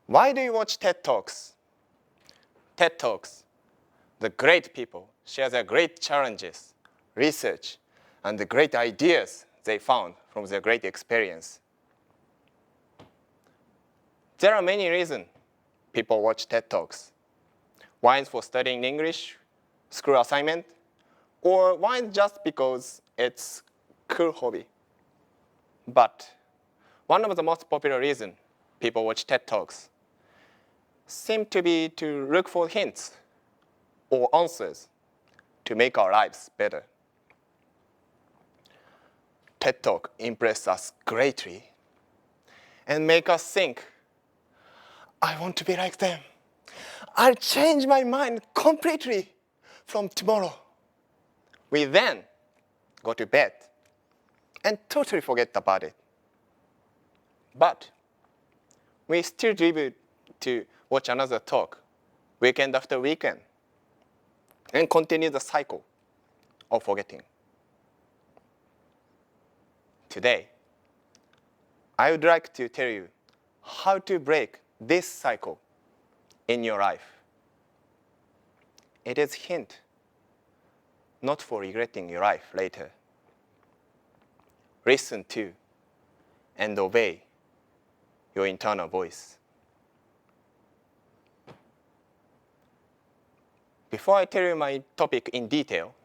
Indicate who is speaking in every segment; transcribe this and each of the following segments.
Speaker 1: Why do you watch TED Talks? TED Talks, the great people share their great challenges, research, and the great ideas they found from their great experience. There are many reasons people watch TED Talks. One is for studying English, school assignment, or one just because it's a cool hobby. But one of the most popular reasons people watch TED Talks seem to be to look for hints or answers to make our lives better. TED Talk impress us greatly and make us think, I want to be like them. I'll change my mind completely from tomorrow. We then go to bed and totally forget about it. But we still dream to watch another talk weekend after weekend and continue the cycle of forgetting. Today, I would like to tell you how to break this cycle in your life. It is a hint not for regretting your life later. Listen to and obey your internal voice. Before I tell you my topic in detail,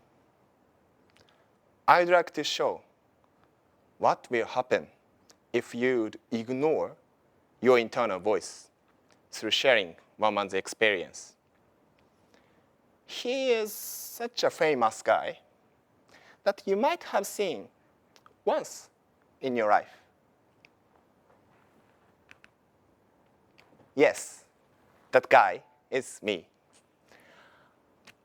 Speaker 1: I'd like to show what will happen if you ignore your internal voice through sharing one man's experience. He is such a famous guy that you might have seen once in your life. Yes, that guy is me.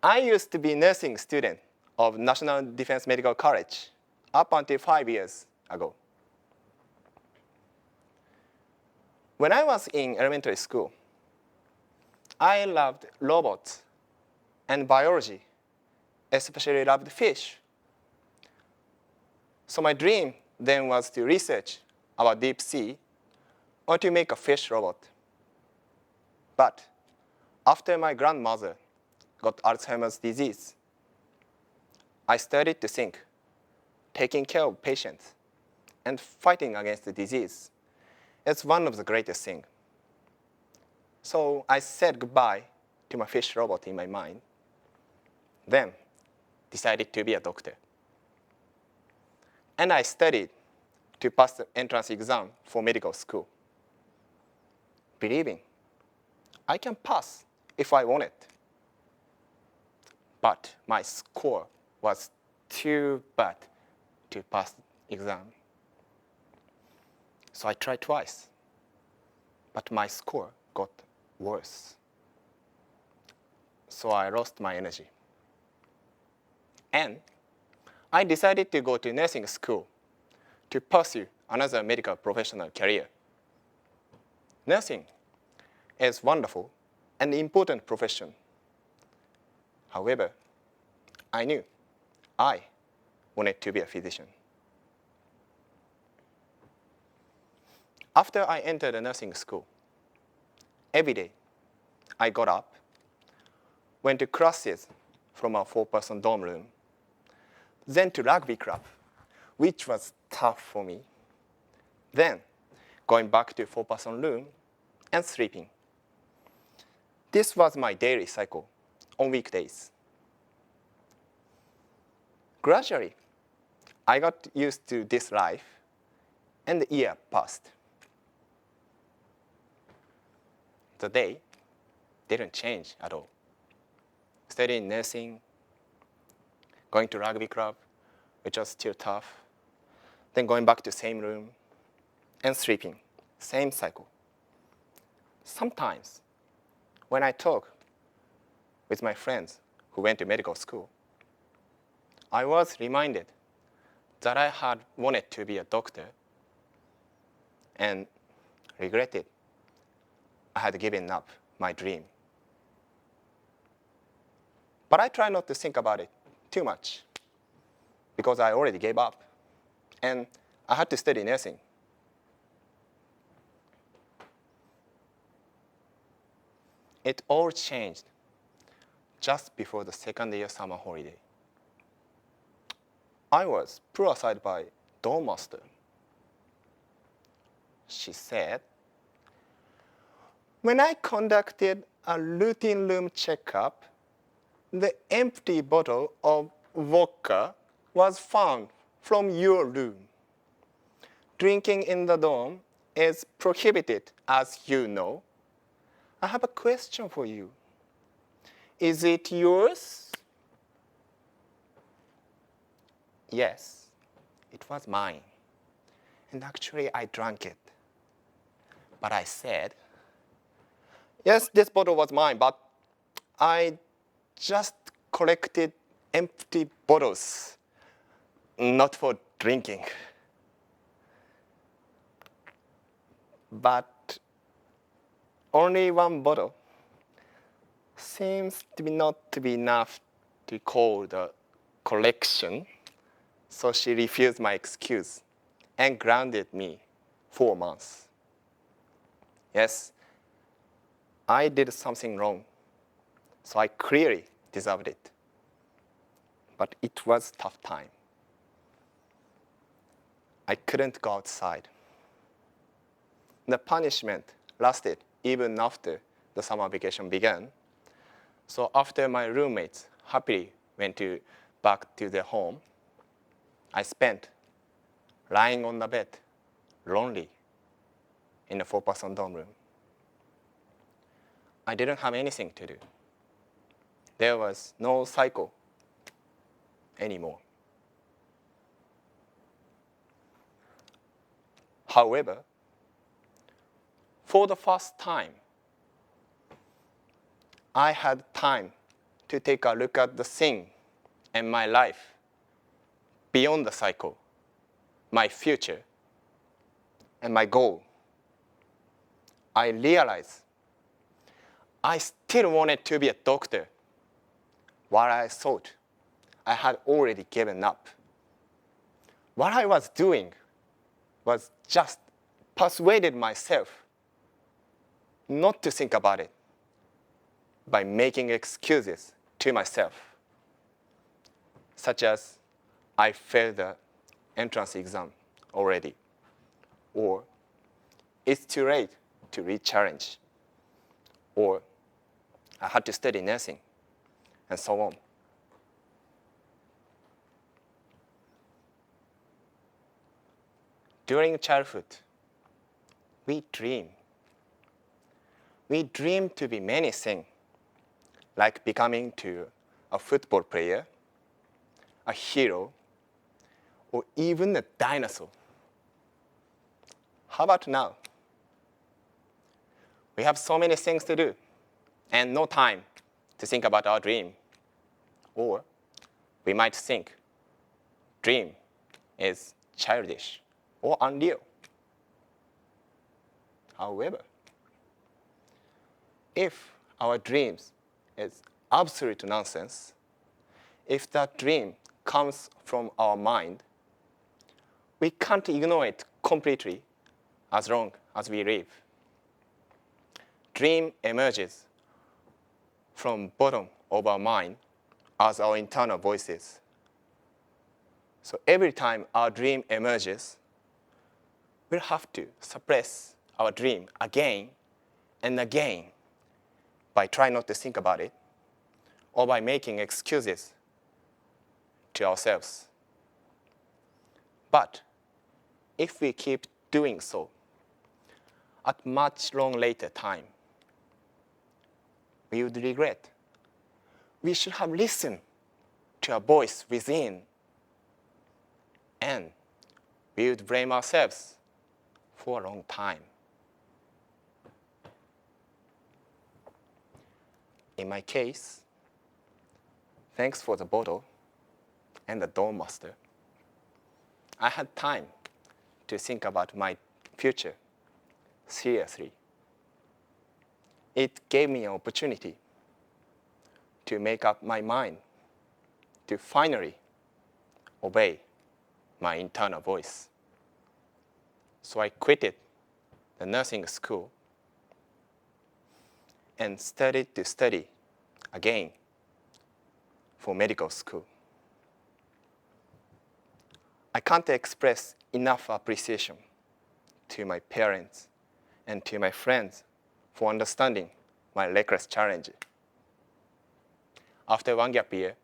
Speaker 1: I used to be a nursing student of National Defense Medical College up until 5 years ago. When I was in elementary school, I loved robots and biology, especially loved fish. So my dream then was to research about deep sea or to make a fish robot. But after my grandmother got Alzheimer's disease, I started to think taking care of patients and fighting against the disease is one of the greatest things. So I said goodbye to my fish robot in my mind, then decided to be a doctor. And I studied to pass the entrance exam for medical school, believing I can pass if I want it. But my score was too bad to pass the exam. So I tried twice, but my score got worse. So I lost my energy. And I decided to go to nursing school to pursue another medical professional career. Nursing is wonderful and important profession. However, I knew I wanted to be a physician. After I entered the nursing school, every day I got up, went to classes from a 4-person dorm room, then to rugby club, which was tough for me, then going back to 4-person room and sleeping. This was my daily cycle on weekdays. Gradually, I got used to this life, and the year passed. The day didn't change at all. Studying nursing, going to rugby club, which was still tough, then going back to same room, and sleeping, same cycle. Sometimes, when I talk with my friends who went to medical school, I was reminded that I had wanted to be a doctor and regretted I had given up my dream. But I try not to think about it too much because I already gave up and I had to study nursing. It all changed just before the second year summer holiday. I was pulled aside by dorm master. She said, when I conducted a routine room checkup, the empty bottle of vodka was found from your room. Drinking in the dorm is prohibited, as you know. I have a question for you. Is it yours? Yes, it was mine. And actually, I drank it. But I said, yes, this bottle was mine, but I just collected empty bottles, not for drinking. But only one bottle seems to be not to be enough to call the collection, so she refused my excuse and grounded me 4 months. Yes, I did something wrong, so I clearly deserved it. But it was a tough time. I couldn't go outside. The punishment lasted even after the summer vacation began. So after my roommates happily went back to their home, I spent lying on the bed, lonely, in a 4-person dorm room. I didn't have anything to do. There was no cycle anymore. However, for the first time, I had time to take a look at the thing in my life beyond the cycle, my future, and my goal. I realized I still wanted to be a doctor, while I thought I had already given up. What I was doing was just persuaded myself not to think about it by making excuses to myself, such as I failed the entrance exam already, or it's too late to re-challenge, or I had to study nursing, and so on. During childhood, we dream. We dream to be many things, like becoming a football player, a hero, or even a dinosaur. How about now? We have so many things to do and no time to think about our dream. Or we might think dream is childish or unreal. However, if our dreams is absolute nonsense, if that dream comes from our mind, we can't ignore it completely as long as we live. Dream emerges from bottom of our mind as our internal voices. So every time our dream emerges, we'll have to suppress our dream again and again by trying not to think about it or by making excuses to ourselves. But if we keep doing so, at much long later time, we would regret. We should have listened to a voice within, and we would blame ourselves for a long time. In my case, thanks for the bottle and the dorm master, I had time to think about my future seriously. It gave me an opportunity to make up my mind to finally obey my internal voice. So I quitted the nursing school and started to study again for medical school. I can't express enough appreciation to my parents and to my friends for understanding my reckless challenge. After one gap year,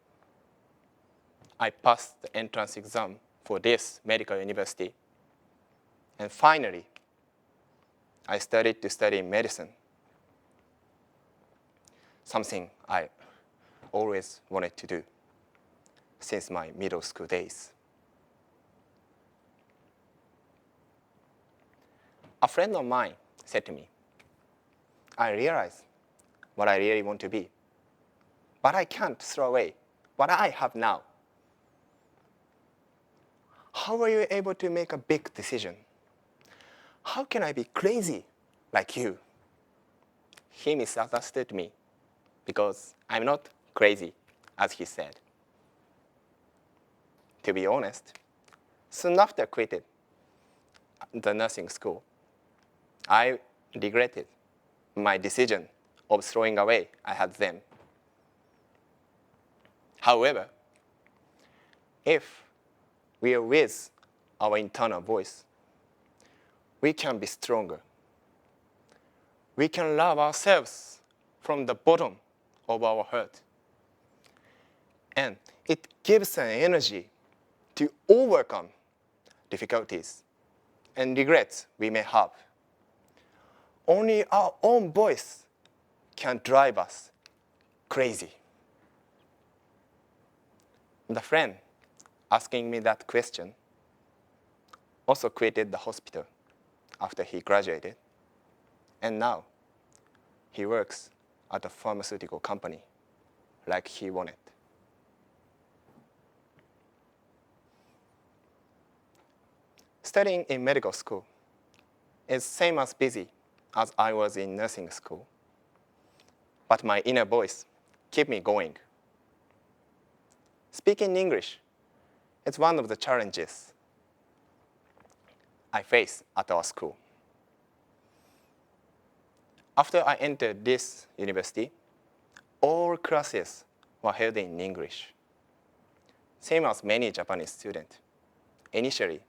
Speaker 1: I passed the entrance exam for this medical university. And finally, I started to study medicine, something I always wanted to do since my middle school days. A friend of mine said to me, I realize what I really want to be, but I can't throw away what I have now. How are you able to make a big decision? How can I be crazy like you? He misunderstood me because I'm not crazy, as he said. To be honest, soon after quitting the nursing school, I regretted my decision of throwing away I had then. However, if we are with our internal voice, we can be stronger. We can love ourselves from the bottom of our heart. And it gives an energy to overcome difficulties and regrets we may have. Only our own voice can drive us crazy. The friend asking me that question also quitted the hospital after he graduated. And now he works at a pharmaceutical company like he wanted. Studying in medical school is same as busy as I was in nursing school. But my inner voice kept me going. Speaking English is one of the challenges I face at our school. After I entered this university, all classes were held in English. Same as many Japanese students. Initially,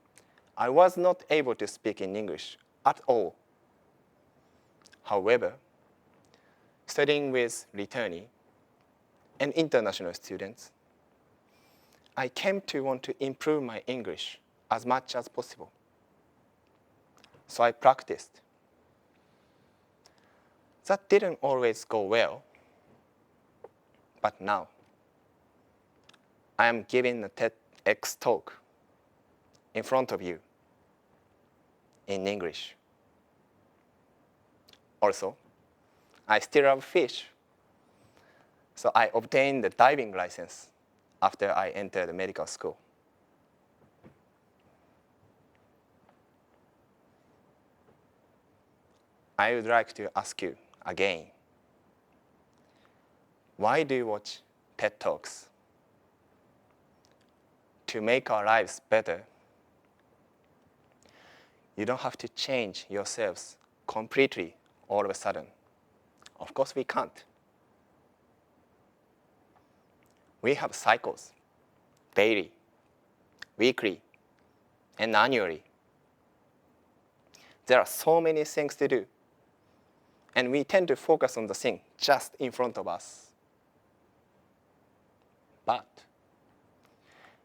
Speaker 1: I was not able to speak in English at all. However, studying with returnee and international students, I came to want to improve my English as much as possible. So I practiced. That didn't always go well, but now I am giving a TEDx talk in front of you in English. Also, I still love fish, so I obtained the diving license after I entered medical school. I would like to ask you again, why do you watch TED Talks? To make our lives better, you don't have to change yourselves completely all of a sudden. Of course, we can't. We have cycles, daily, weekly, and annually. There are so many things to do, and we tend to focus on the thing just in front of us. But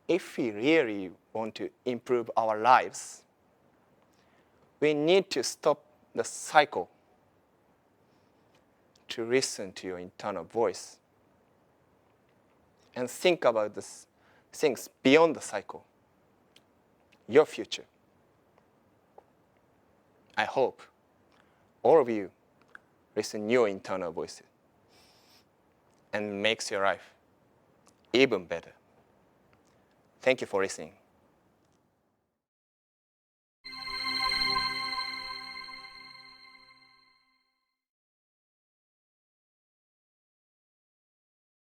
Speaker 1: if we really want to improve our lives, we need to stop the cycle to listen to your internal voice and think about the things beyond the cycle, your future. I hope all of you listen to your internal voice and makes your life even better. Thank you for listening.